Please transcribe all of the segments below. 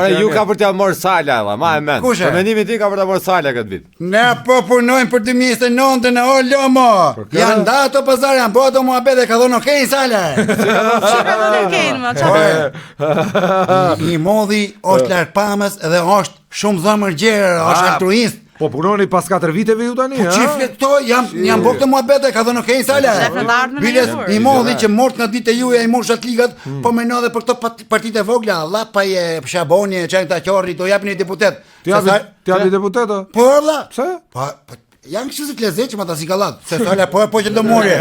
Ora ju ka për t'ja marrë Sala, valla, ma e mend. Për mendimin tim ka për t'ja marrë Sala këtë vit. Ne po punojmë për 2029 në Olomo. Janë dato pazar, janë bodo muhabet e ka dhënë okej Sala. Çfarë do të kenë më? Çfarë? I modhi është larg pamës dhe është shumë zëmër gjerë, është altruist. Po punoni pas 4 viteve ju tani, ha? Po çifte këto jam bërë këtë muhabete, ka dhënë okej Sala. Biles i modhi që mort nga ditë juja i morshat ligat, po më në edhe për këto partitë e vogla, Allah pa je Shaboni, çajin ta qorri, do japin deputet. Ti japi deputet? Po valla. Pse? Po janë kështu si të lezeq më ta si gallat. Se Sala po që do morje.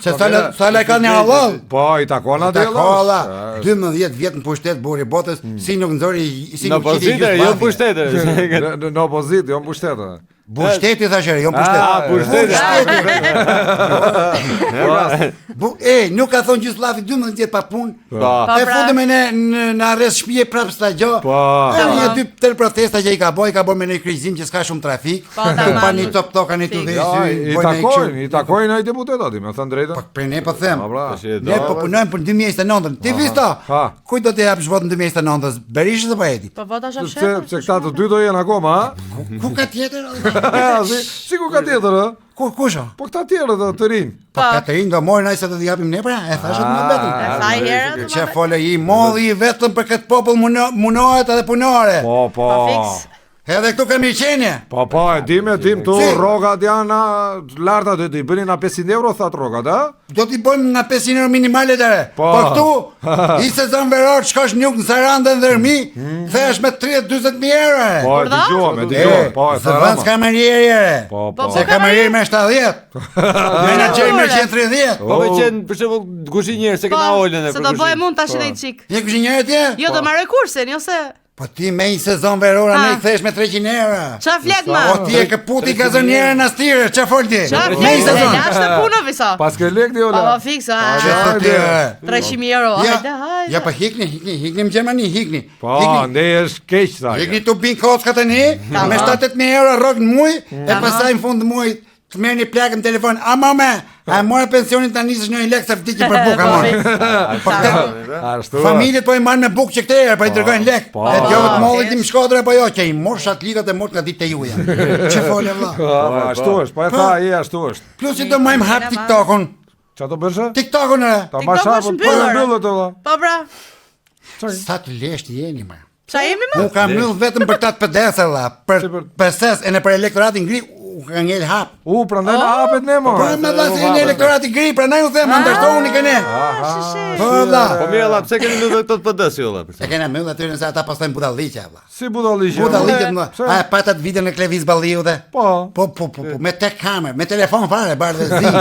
Se Sala ka në Allah. Po i takon atë Allah. 12 vjet në pushtet buri botës, si nuk nxori si nuk qiti. Jo pushtet. Në opozitë, jo pushtet. Pushteti thashë, jo pushtet. Nuk ka thonë Gjuslavi 12 vjet pa punë. E futëm në arrest shtëpie prapë stagjo. Një 2-3 protesta që i ka bërë me në krizim që s'ka shumë trafik. Kompani top tokani tu I takojnë ai deputetati, më thënë drejtën. Po për ne po them. Ne po punojmë për 2029. Ti visto. Kujt do të japësh votën 2029? Berishës apo Edi? Po vota shafshet. Pse këta të dy do jenë akoma, ha? Ku ka tjetër? Si ku ka tjetër, ha? Kusha? Po këta tjerë të rinj. Po këta të rinj do morën ai sa të japim ne pra, e thashë më vetëm. E tha herë. Çe folë i modhi vetëm për këtë popull munohet edhe punore. Po. Edhe këtu kemi qenje. Po, e dim tu rrogat janë larta, do t'i bënin na 500 euro thatë rrogat, ha? Do t'i bëjmë nga 500 euro minimale dere. Po këtu, i sezon veror, shkosh nuk në Sarandë në Dërmi, thesh me 30-40.000 euro. Po, e dëgjoj, po, e thërama. Se kamerieri ere. Po. Se kamerieri me 70. Në qenë me 130. Po me qenë, për shembull, kuzhinjer, se këna olën e për kuzhinjer. Se do bëjmë mund tash edhe i çik. Je kuzhinjer atje? Jo, do marrë kursin, jo se... Po ti me një sezon verora ne i thesh me 300 euro. Qa flet ma? Po ti e këputi gazonjere në stire, qa fol ti? Qa flet ma? Lashtë të punë, visa? Pas ke lek ti, Ola? Pa fiksa, 300.000 euro. Ja pa hikni më Gjermani, hikni. Po, ne është keq, sa. Hikni të bin kocka të një, me 7-8.000 euro rrok në muj, e pasaj në fund në muj, të merë një plakë në telefon, a mame, a morë pensionin të anisësh një lek, sa vdiki për buk, a morë. Familjet po i marë me buk që këte erë, po i dërgojnë lek. E djovët të mollit i më shkodre, po jo, që i morë shatë ligat e morë nga ditë të juja. Që folë, vla? Ashtu është, po e tha, ashtu është. Plus i do majmë hap TikTokun. Qa të bërshë? TikTokun, e? TikTok është mbyllër. Po bra. Sa të lesht jeni, ma. Qa jemi ma? Unë kam mbyll vetëm për ta të pëdese, la. Për pëses, e në për elektoratin ngri, ka ngel hap. Prandaj na hapet ne mo. Po më dha se në elektorati gri, prandaj u them ndërtoni këne. Po valla. Po mirë valla, pse keni mbyllur këto të PD-s ju valla? Se kena mbyllur aty nëse ata pastaj budalliqe valla. Si budalliqe? Budalliqe më. A patat videon në Kleviz Balliu dhe? Po, me tek kamerë, me telefon fare bardhë zi.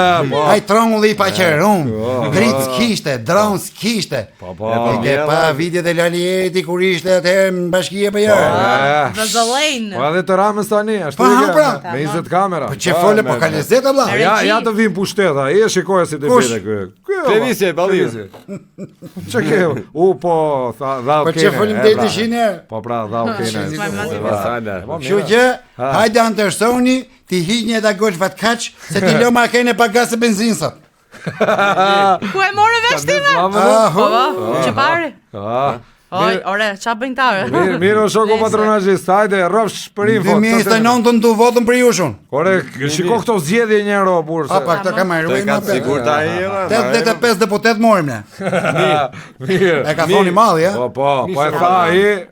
Ai trongulli pa qerum. Grit kishte, drone kishte. Po. Ke pa video dhe Lalieti kur ishte atëherë në bashkie apo jo? Vazallën. Po edhe të Ramës tani, ashtu e me 20 kamera. Po që fole po ka lezet valla. Ja të vim pushteta, e shikoja si të bile ky. Klevisje, Balliu. Çe ke? Po, dha Po që folim deri të shinë. Po pra, dha Kështu që, hajde Andersoni, ti hiqni ata golf vatkaç, se ti lë ma kene pa gaz e benzinë sot. Ku e morë vesh ti me? Po, që pare? Ore, qa bëjnë tare? Mirë o shoko patronazhist, hajde, rrofsh për info. 2029 du votën për jushun. Ore, shiko këto zgjedhje njëro, burse. Pa, këto ka marrë. Të ka sigurt ai. 85 deputet morim ne. Mirë. E ka thoni malli, ja? Po e tha ai.